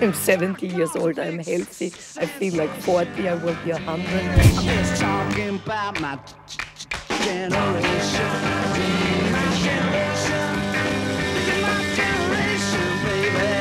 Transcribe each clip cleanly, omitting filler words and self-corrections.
I'm 70 years old, I'm healthy, I feel like 40, I will be 100. I'm just talking about my generation. My generation. My generation, baby.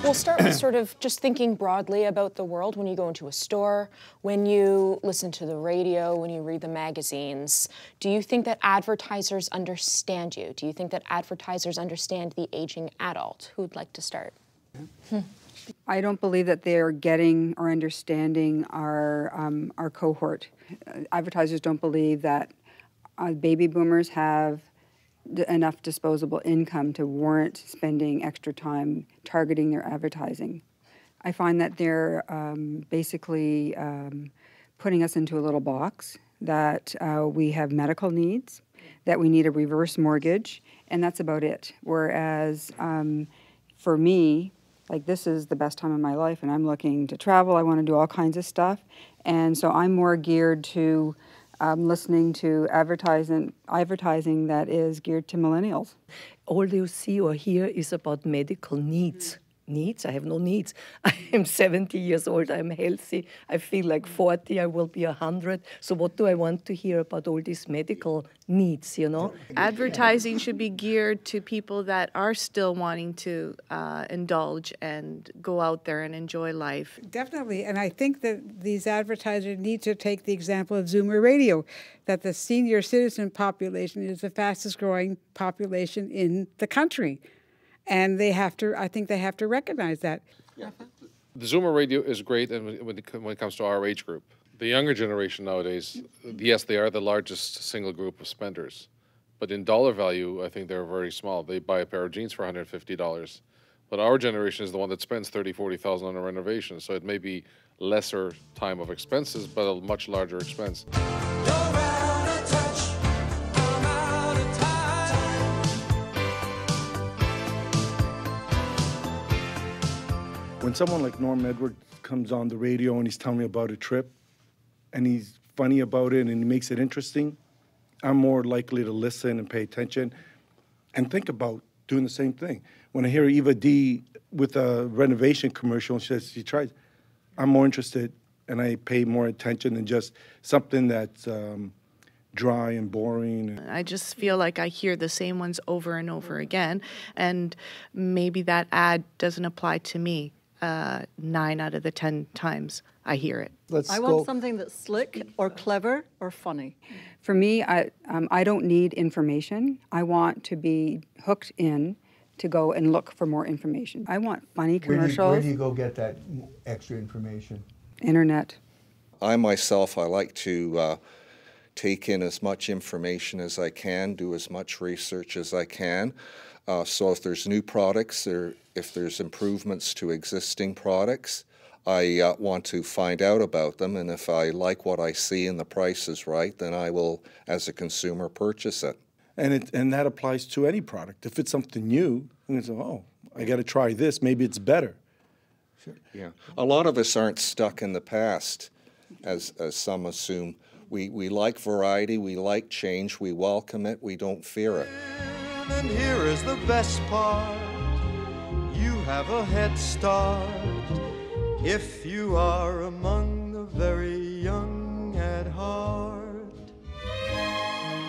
We'll start with sort of just thinking broadly about the world when you go into a store, when you listen to the radio, when you read the magazines. Do you think that advertisers understand you? Do you think that advertisers understand the aging adult? Who'd like to start? I don't believe that they are getting or understanding our cohort. Advertisers don't believe that baby boomers have enough disposable income to warrant spending extra time targeting their advertising. I find that they're basically putting us into a little box, that we have medical needs, that we need a reverse mortgage, and that's about it. Whereas for me, like, this is the best time of my life and I'm looking to travel, I want to do all kinds of stuff, and so I'm more geared to listening to advertising that is geared to millennials. All you see or hear is about medical needs. Needs? I have no needs. I am 70 years old, I'm healthy, I feel like 40, I will be 100. So what do I want to hear about all these medical needs, you know? Advertising should be geared to people that are still wanting to indulge and go out there and enjoy life. Definitely, and I think that these advertisers need to take the example of Zoomer Radio, that the senior citizen population is the fastest growing population in the country. And they have to, I think they have to recognize that. Yeah. The Zoomer Radio is great when it comes to our age group. The younger generation nowadays, yes, they are the largest single group of spenders. But in dollar value, I think they're very small. They buy a pair of jeans for $150. But our generation is the one that spends $30,000, $40,000 on a renovation. So it may be lesser time of expenses, but a much larger expense. When someone like Norm Edwards comes on the radio and he's telling me about a trip and he's funny about it and he makes it interesting, I'm more likely to listen and pay attention and think about doing the same thing. When I hear Eva D with a renovation commercial and she says she tries, I'm more interested and I pay more attention than just something that's dry and boring. I just feel like I hear the same ones over and over again, and maybe that ad doesn't apply to me. 9 out of the 10 times I hear it. I want something that's slick or clever or funny. For me, I don't need information. I want to be hooked in to go and look for more information. I want funny commercials. Where do you go get that extra information? Internet. I myself, I like to take in as much information as I can, do as much research as I can. So if there's new products or if there's improvements to existing products, I want to find out about them, and if I like what I see and the price is right, then I will, as a consumer, purchase it. And that applies to any product. If it's something new, I'm going to say, oh, I got to try this. Maybe it's better. Sure. Yeah. A lot of us aren't stuck in the past, as some assume. We like variety, we like change, we welcome it, we don't fear it. And here is the best part, you have a head start if you are among the very young at heart.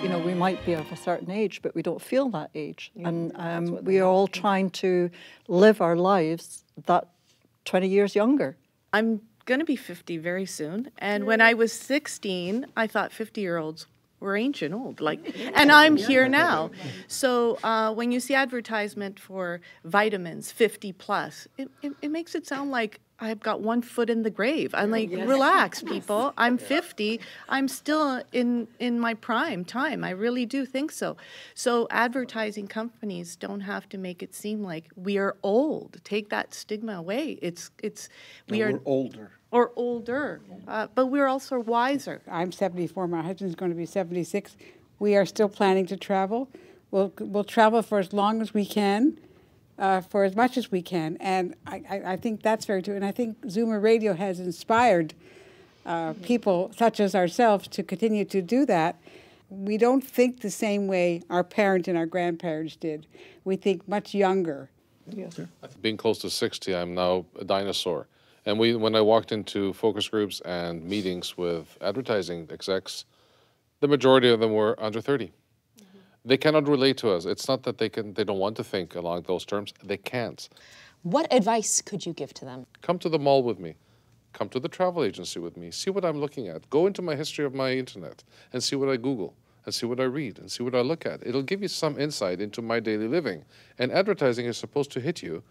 You know, we might be of a certain age, but we don't feel that age. Yeah, and we are all trying to live our lives that 20 years younger. I'm going to be 50 very soon, and when I was 16, I thought 50-year-olds were ancient old, and I'm here now. So when you see advertisement for vitamins 50 plus, it makes it sound like I've got one foot in the grave. I'm like, relax, people. I'm 50. I'm still in my prime time. I really do think so. So advertising companies don't have to make it seem like we are old. Take that stigma away. We're older. or older, but we're also wiser. I'm 74. My husband's going to be 76. We are still planning to travel. We'll travel for as long as we can, for as much as we can. And I think that's very true. And I think Zoomer Radio has inspired people such as ourselves to continue to do that. We don't think the same way our parents and our grandparents did. We think much younger. Yes. Being close to 60, I'm now a dinosaur. And when I walked into focus groups and meetings with advertising execs, the majority of them were under 30. Mm-hmm. They cannot relate to us. It's not that they don't want to think along those terms. They can't. What advice could you give to them? Come to the mall with me. Come to the travel agency with me. See what I'm looking at. Go into my history of my internet and see what I Google and see what I read and see what I look at. It'll give you some insight into my daily living. And advertising is supposed to hit you,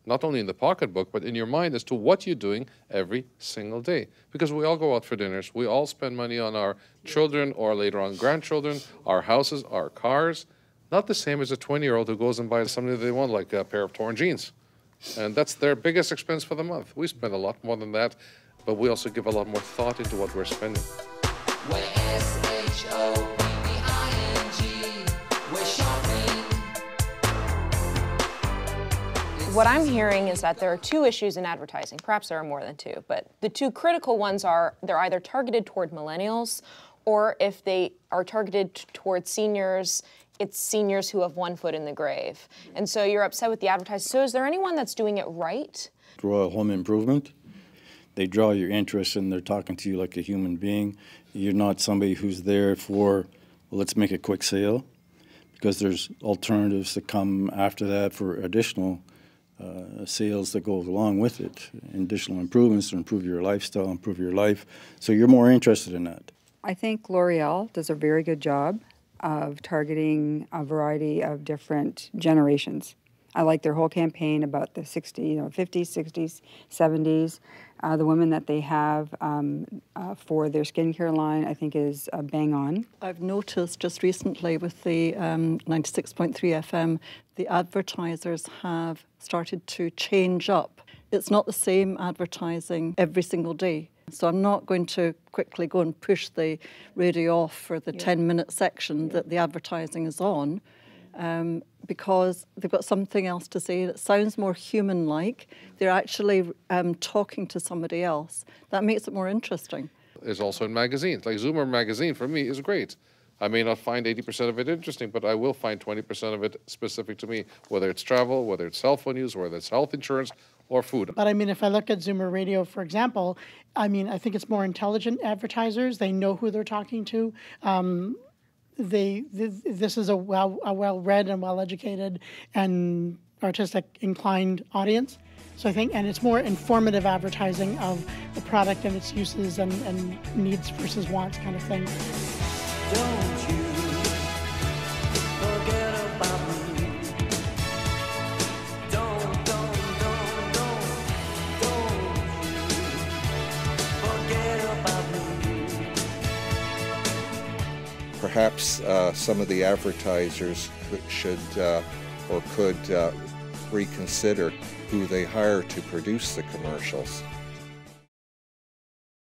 not only in the pocketbook, but in your mind as to what you're doing every single day. Because we all go out for dinners. We all spend money on our children or later on grandchildren, our houses, our cars. Not the same as a 20-year-old who goes and buys something that they want, like a pair of torn jeans. And that's their biggest expense for the month. We spend a lot more than that, but we also give a lot more thought into what we're spending. What I'm hearing is that there are two issues in advertising. Perhaps there are more than two, but the two critical ones are they're either targeted toward millennials, or if they are targeted towards seniors, it's seniors who have one foot in the grave. And so you're upset with the advertisers. So is there anyone that's doing it right? Royal Home Improvement. They draw your interest and they're talking to you like a human being. You're not somebody who's there for, well, let's make a quick sale, because there's alternatives that come after that for additional sales that go along with it, additional improvements to improve your lifestyle, improve your life. So you're more interested in that. I think L'Oreal does a very good job of targeting a variety of different generations. I like their whole campaign about the 50s, 60s, 70s. The women that they have for their skincare line, I think, is bang on. I've noticed just recently with the 96.3 FM, the advertisers have started to change up. It's not the same advertising every single day. So I'm not going to quickly go and push the radio off for the 10-minute section that the advertising is on, because they've got something else to say that sounds more human-like. They're actually talking to somebody else. That makes it more interesting. It's also in magazines. Like Zoomer magazine, for me, is great. I may not find 80% of it interesting, but I will find 20% of it specific to me, whether it's travel, whether it's cell phone use, whether it's health insurance, or food. But I mean, if I look at Zoomer Radio, for example, I mean, I think it's more intelligent advertisers. They know who they're talking to. This is a well-read and well-educated and artistic inclined audience. So I think, and it's more informative advertising of the product and its uses and needs versus wants kind of thing. Don't you forget about me. Don't you forget about me. Perhaps some of the advertisers should or could reconsider who they hire to produce the commercials.